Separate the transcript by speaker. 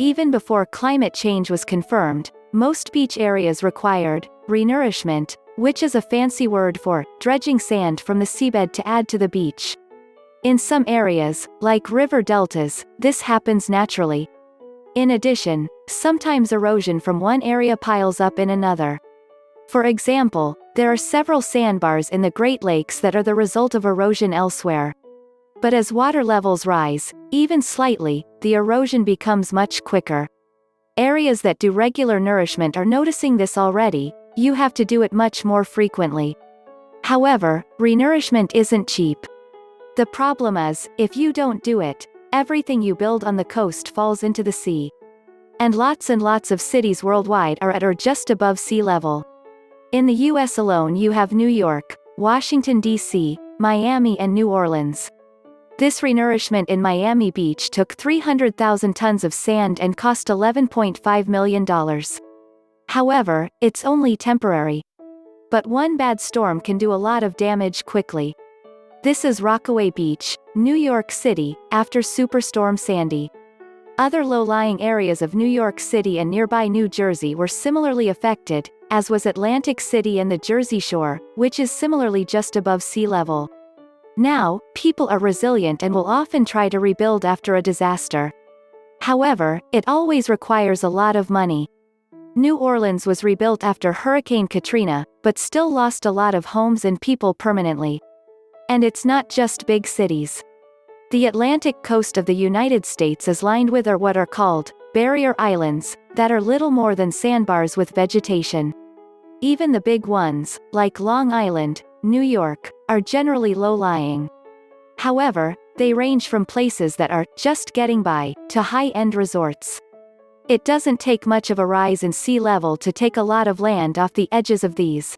Speaker 1: Even before climate change was confirmed, most beach areas required renourishment, which is a fancy word for dredging sand from the seabed to add to the beach. In some areas, like river deltas, this happens naturally. In addition, sometimes erosion from one area piles up in another. For example, there are several sandbars in the Great Lakes that are the result of erosion elsewhere. But as water levels rise, even slightly, the erosion becomes much quicker. Areas that do regular nourishment are noticing this already. You have to do it much more frequently. However, renourishment isn't cheap. The problem is, if you don't do it, everything you build on the coast falls into the sea. And lots of cities worldwide are at or just above sea level. In the US alone you have New York, Washington, D.C., Miami and New Orleans. This renourishment in Miami Beach took 300,000 tons of sand and cost $11.5 million. However, it's only temporary. But one bad storm can do a lot of damage quickly. This is Rockaway Beach, New York City, after Superstorm Sandy. Other low-lying areas of New York City and nearby New Jersey were similarly affected, as was Atlantic City and the Jersey Shore, which is similarly just above sea level. Now, people are resilient and will often try to rebuild after a disaster. However, it always requires a lot of money. New Orleans was rebuilt after Hurricane Katrina, but still lost a lot of homes and people permanently. And it's not just big cities. The Atlantic coast of the United States is lined with what are called barrier islands, that are little more than sandbars with vegetation. Even the big ones, like Long Island, New York, are generally low-lying. However, they range from places that are just getting by, to high-end resorts. It doesn't take much of a rise in sea level to take a lot of land off the edges of these.